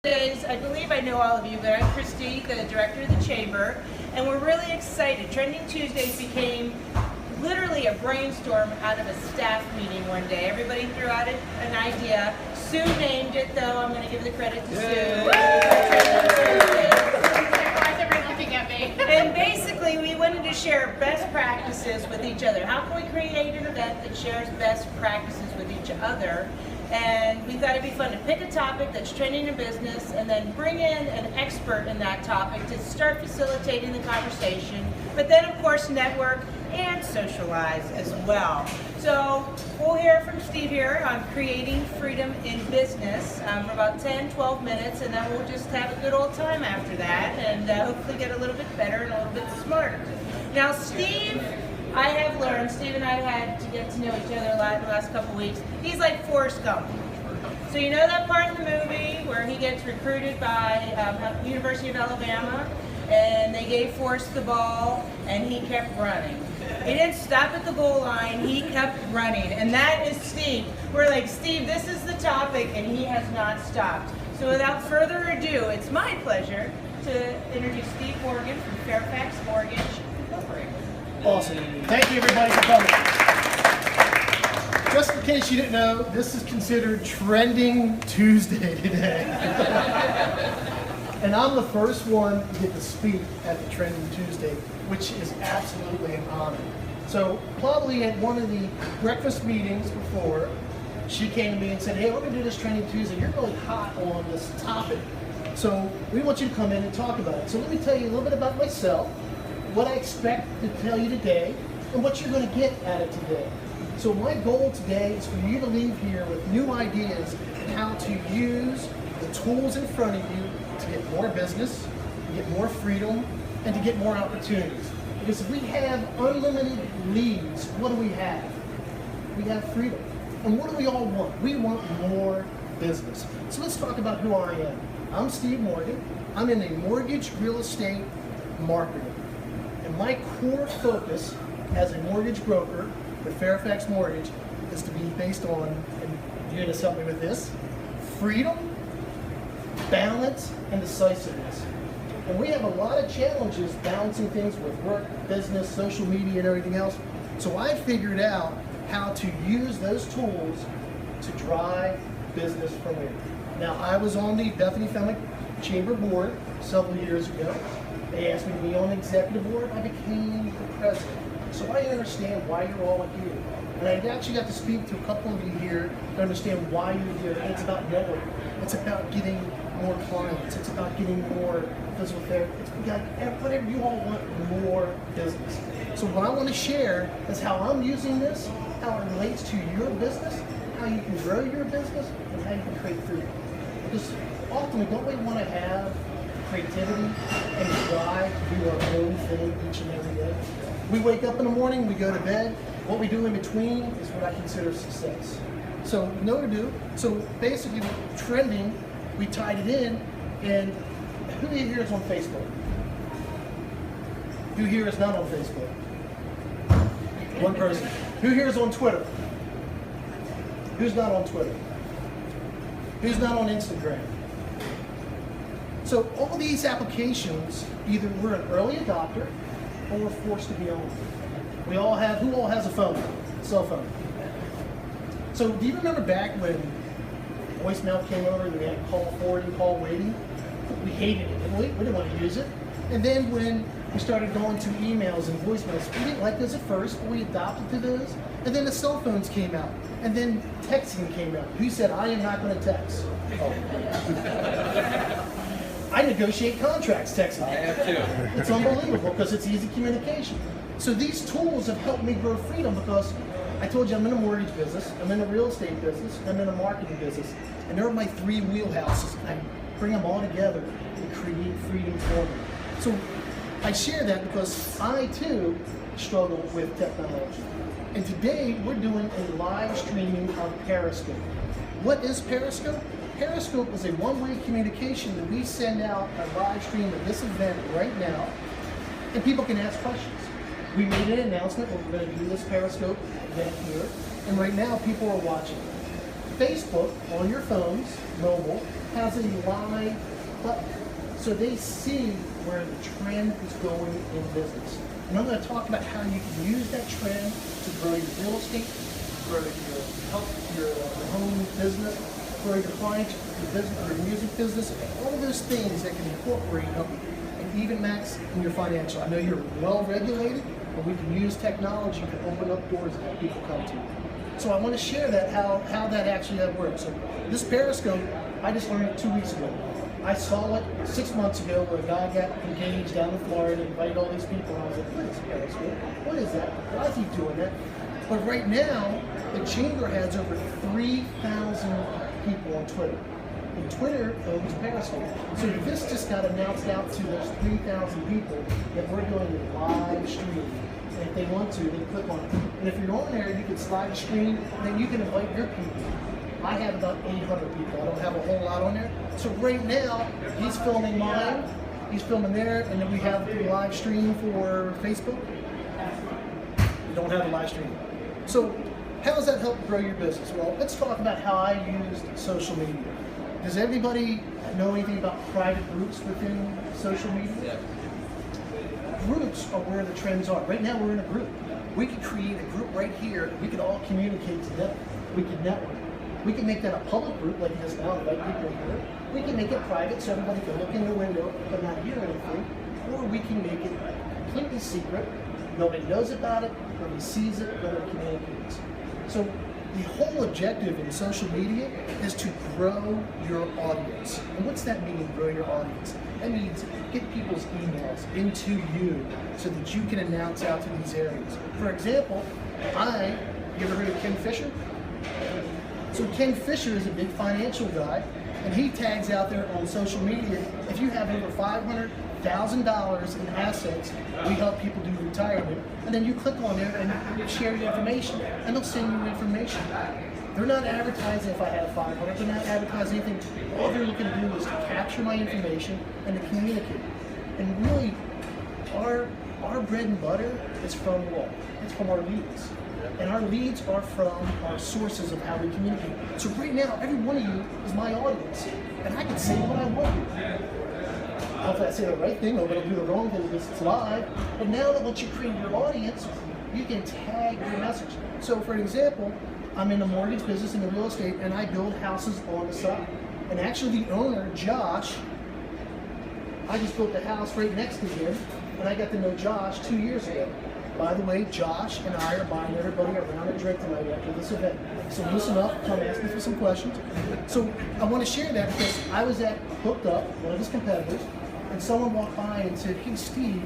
I believe I know all of you, but I'm Christy, the director of the Chamber, and we're really excited. Trending Tuesdays became literally a brainstorm out of a staff meeting one day. Everybody threw out an idea. Sue named it, though. I'm going to give the credit to Sue. Why is everyone looking at me? And basically, we wanted to share best practices with each other. How can we create an event that shares best practices with each other? And we thought it'd be fun to pick a topic that's trending in business and then bring in an expert in that topic to start facilitating the conversation, but then of course network and socialize as well. So we'll hear from Steve here on creating freedom in business for about 10-12 minutes, and then we'll just have a good old time after that and hopefully get a little bit better and a little bit smarter. Now Steve, I have learned, Steve and I have had to get to know each other a lot in the last couple weeks. He's like Forrest Gump. So you know that part in the movie where he gets recruited by University of Alabama, and they gave Forrest the ball, and he kept running. He didn't stop at the goal line, he kept running. And that is Steve. We're like, Steve, this is the topic, and he has not stopped. So without further ado, it's my pleasure to introduce Steve Morgan from Fairfax Mortgage Incorporated. Awesome. Thank you everybody for coming. Just in case you didn't know, this is considered Trending Tuesday today. And I'm the first one to get to speak at the Trending Tuesday, which is absolutely an honor. So probably at one of the breakfast meetings before, she came to me and said, hey, we're going to do this Trending Tuesday. You're really hot on this topic. So we want you to come in and talk about it. So let me tell you a little bit about myself, what I expect to tell you today, and what you're going to get out of today. So my goal today is for you to leave here with new ideas on how to use the tools in front of you to get more business, to get more freedom, and to get more opportunities. Because if we have unlimited leads, what do we have? We have freedom. And what do we all want? We want more business. So let's talk about who I am. I'm Steve Morgan. I'm in a mortgage real estate marketing. And my core focus as a mortgage broker with Fairfax Mortgage is to be based on, and you're going to help me with this, freedom, balance, and decisiveness. And we have a lot of challenges balancing things with work, business, social media, and everything else. So I figured out how to use those tools to drive business from here. Now, I was on the Bethany Fenwick Chamber Board several years ago. They asked me to be on the executive board. I became the president. So I understand why you're all here. And I actually got to speak to a couple of you here to understand why you're here. And it's about networking. It's about getting more clients. It's about getting more physical therapy. It's about whatever you all want, more business. So what I want to share is how I'm using this, how it relates to your business, how you can grow your business, and how you can create freedom. Because ultimately, don't we want to have creativity and drive to do our own thing each and every day? We wake up in the morning, we go to bed. What we do in between is what I consider success. So, no to do. So basically, trending, we tied it in. And who here is on Facebook? Who here is not on Facebook? One person. Who here is on Twitter? Who's not on Twitter? Who's not on Instagram? So all these applications, either we're an early adopter or we're forced to be on. We all have, who all has a phone? Cell phone. So do you remember back when voicemail came over and we had call forwarding, call waiting? We hated it, didn't we? We didn't want to use it. And then when we started going to emails and voicemails, we didn't like those at first, but we adopted to those. And then the cell phones came out. And then texting came out. Who said, I am not going to text? Oh. I negotiate contracts texting. I have too. It's unbelievable because it's easy communication. So these tools have helped me grow freedom because I told you I'm in a mortgage business, I'm in a real estate business, I'm in a marketing business. And they're my three wheelhouses. I bring them all together to create freedom for me. So I share that because I too struggle with technology. And today we're doing a live streaming of Periscope. What is Periscope? Periscope is a one-way communication that we send out a live stream of this event right now, and people can ask questions. We made an announcement that we're going to do this Periscope event here, and right now people are watching. Facebook on your phones, mobile, has a live button. So they see where the trend is going in business. And I'm going to talk about how you can use that trend to grow your real estate, grow your help your home business, grow your clients, your business, your music business, all those things that can incorporate help and even max in your financial. I know you're well regulated, but we can use technology to open up doors that people come to. So I want to share that how that actually works. So this Periscope, I just learned it 2 weeks ago. I saw it 6 months ago where a guy got engaged down in Florida, invited all these people, and I was like, what is Periscope? What is that? Why is he doing that? But right now, the Chamber has over 3,000 people on Twitter. And Twitter owns Periscope. So this just got announced out to those 3,000 people that we're doing a live stream. And if they want to, they click on it. And if you're on there, you can slide a screen, and then you can invite your people. I have about 800 people. I don't have a whole lot on there. So right now, he's filming mine, he's filming there, and then we have the live stream for Facebook. We don't have a live stream. So how does that help grow your business? Well, let's talk about how I used social media. Does everybody know anything about private groups within social media? Yeah. Groups are where the trends are. Right now we're in a group. We could create a group right here. We could all communicate together. We could network. We can make that a public group like this now, invite people in here. We can make it private so everybody can look in the window but not hear anything. Or we can make it completely secret. Nobody knows about it, nobody sees it, nobody communicates. So the whole objective in social media is to grow your audience. And what's that mean, grow your audience? That means get people's emails into you so that you can announce out to these areas. For example, you ever heard of Ken Fisher? So Ken Fisher is a big financial guy, and he tags out there on social media, if you have over $500,000 in assets, we help people do retirement, and then you click on there and share your information, and they'll send you information. They're not advertising if I have 500, they're not advertising anything. All they're looking to do is to capture my information and to communicate. And really, our bread and butter is from what? It's from our leads. And our leads are from our sources of how we communicate. So right now, every one of you is my audience. And I can say what I want. Hopefully I say the right thing, nobody will do the wrong thing because it's live. But now that once you create your audience, you can tag your message. So for example, I'm in the mortgage business, in the real estate, and I build houses on the side. And actually the owner, Josh, I just built a house right next to him, and I got to know Josh 2 years ago. By the way, Josh and I are buying everybody around a drink tonight after this event. So listen up, come ask me for some questions. So I want to share that because I was hooked up, one of his competitors, and someone walked by and said, hey Steve,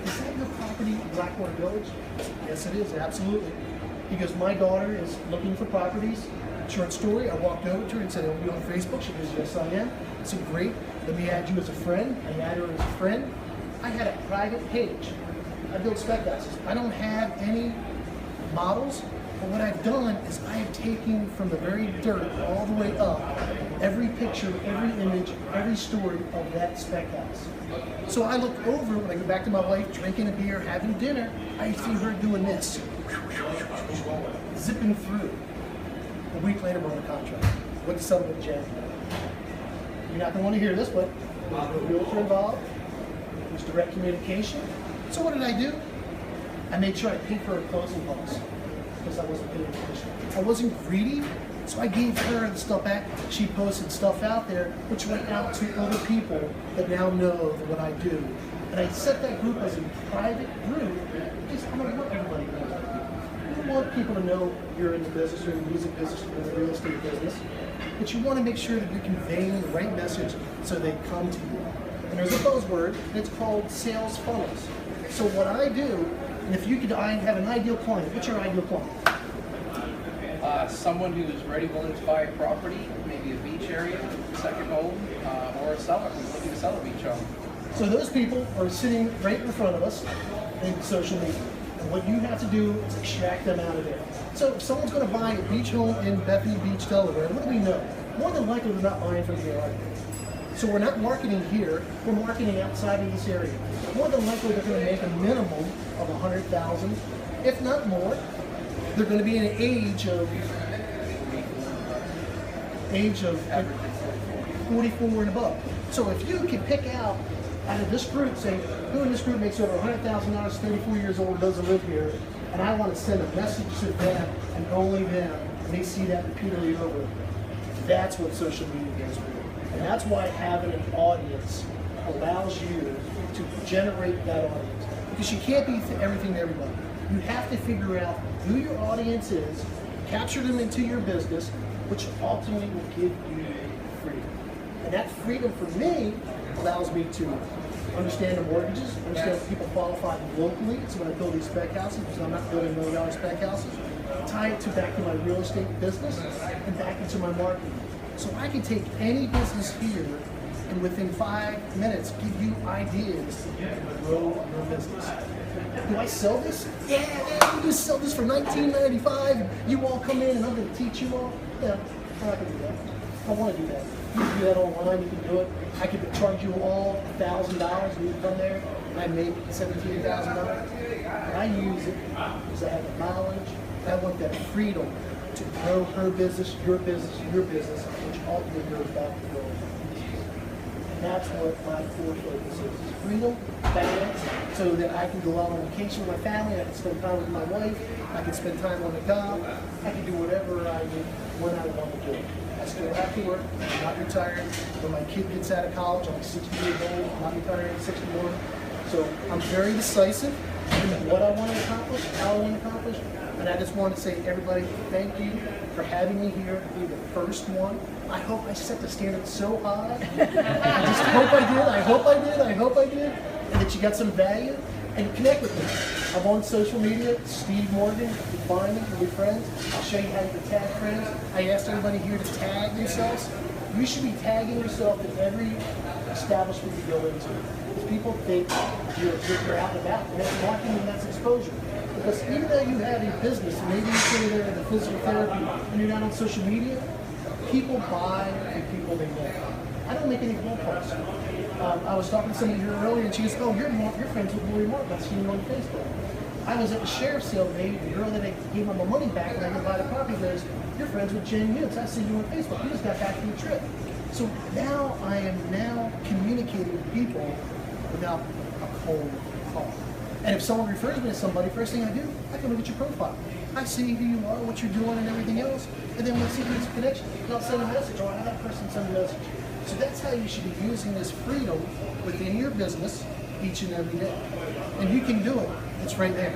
is that your property in Blackwater Village? Yes it is, absolutely. He goes, my daughter is looking for properties. Short story, I walked over to her and said, are you on Facebook? She goes, yes I am. I said, great, let me add you as a friend. I added her as a friend. I had a private page. I build spec houses. I don't have any models, but what I've done is I have taken from the very dirt all the way up every picture, every image, every story of that spec house. So I look over, when I go back to my wife, drinking a beer, having dinner, I see her doing this, zipping through. A week later, we're on a contract. What's the settlement jam? You're not going to want to hear this, but there's no realtor involved. There's direct communication. So what did I do? I made sure I paid for her closing costs because I wasn't paying attention. I wasn't greedy, so I gave her the stuff back. She posted stuff out there, which went out to other people that now know what I do. And I set that group as a private group because I don't want everybody to know what I do. You don't want people to know you're in the business, you're in the music business, you're in the real estate business, but you want to make sure that you're conveying the right message so they come to you. And there's a buzzword, and it's called sales funnels. So what I do, and if you could have an ideal client, what's your ideal client? Someone who is ready, willing to buy a property, maybe a beach area, second home, or a seller who's looking to sell a beach home. So those people are sitting right in front of us in social media. And what you have to do is extract them out of there. So if someone's going to buy a beach home in Bethany Beach, Delaware, what do we know? More than likely they're not buying from here, are they? So we're not marketing here, we're marketing outside of this area. More than likely they're going to make a minimum of $100,000, if not more. They're going to be in an age of 44 and above. So if you can pick out of this group, say, who in this group makes over $100,000, 34 years old, doesn't live here, and I want to send a message to them and only them, and they see that repeatedly over, that's what social media does for you. And that's why having an audience allows you to generate that audience. Because you can't be everything to everybody. You have to figure out who your audience is, capture them into your business, which ultimately will give you freedom. And that freedom for me allows me to understand the mortgages, understand if people qualify locally. So when I build these spec houses, because I'm not building $1 million spec houses, tie it back to my real estate business and back into my marketing. So I can take any business here and within 5 minutes give you ideas to grow your business. Do I sell this? Yeah, you just sell this for $19.95 and you all come in and I'm going to teach you all? Yeah, I'm not going to do that. I don't want to do that. You can do that online, you can do it. I could charge you all $1,000 and you come there and I make $17,000. I use it because I have the knowledge. I want that freedom to grow her business, your business, which ultimately goes back to growing your business. And that's what my core focus is freedom, balance, so that I can go out on vacation with my family, I can spend time with my wife, I can spend time on the job, I can do whatever I need when I want to do it. I still have to work, I'm not retired. When my kid gets out of college, I'm 60 years old, I'm not retired at 61. So I'm very decisive in what I want to accomplish, how I want to accomplish. And I just want to say, everybody, thank you for having me here, be the first one. I hope I set the standard so high. I just hope I did, I hope I did. And that you got some value. And connect with me. I'm on social media, Steve Morgan. You can find me, we'll be friends. I'll show you how you can tag friends. I asked everybody here to tag themselves. You should be tagging yourself in every establishment you go into. Because people think you're out and about. And that's marketing and that's exposure. Because even though you have a business, and maybe you sit there in the physical therapy and you're not on social media, people buy from people they know. I don't make any phone calls. I was talking to somebody here earlier and she goes, oh, you're friends with Lori Mark. I've seen you on Facebook. I was at the sheriff's sale today. The girl that I gave my money back when I go buy the property goes, you're friends with Jen Yutz. I see you on Facebook. You just got back from the trip. So now I am now communicating with people without a cold call. And if someone refers me to somebody, first thing I do, I can look at your profile. I see who you are, what you're doing, and everything else. And then we'll see if there's a connection. And I'll send a message, or I'll have that person send a message. So that's how you should be using this freedom within your business each and every day. And you can do it. It's right there.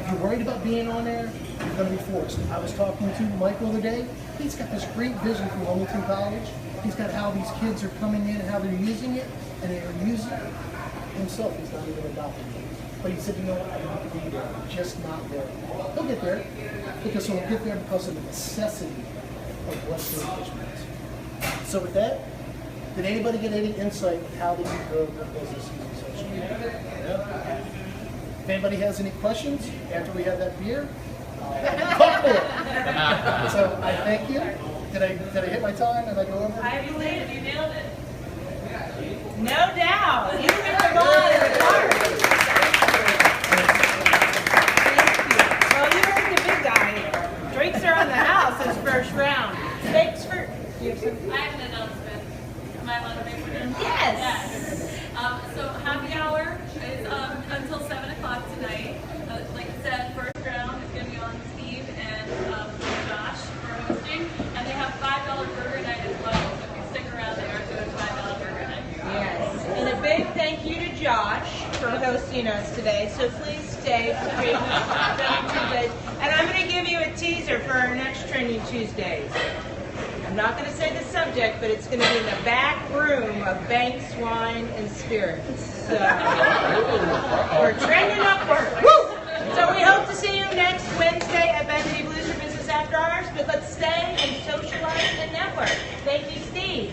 If you're worried about being on there, you're going to be forced. I was talking to Michael today. He's got this great vision from Wilmington College. He's got how these kids are coming in and how they're using it. And they are using it himself. He's not even adopting it. But he said, you know what, I want to be there, just not there. He'll get there, because he'll get there because of the necessity of what the engagement is. So with that, did anybody get any insight on how they can grow their business using social media? Yeah. If anybody has any questions after we have that beer, talk more. So I thank you. Did I hit my time? Did I go over? I believe you nailed it. No doubt. You hit the ball out of the park. Drinks are on the house this first round. Thanks for. I have an announcement. Am I allowed to make one? Yes. So happy hour is until 7 o'clock tonight. Like I said, first round is going to be on Steve and Josh for hosting, and they have $5 burger night as well. So if you stick around, they are doing $5 burger night. Yes. And a big thank you to Josh for hosting us today. So please stay for Trending Tuesdays. And I'm going to give you a teaser for our next Trending Tuesdays. I'm not going to say the subject, but it's going to be in the back room of Banks Wine and Spirits. So we're trending upward. Woo! So we hope to see you next Wednesday at Bethany Blues for Business After Hours. But let's stay and socialize and network. Thank you, Steve.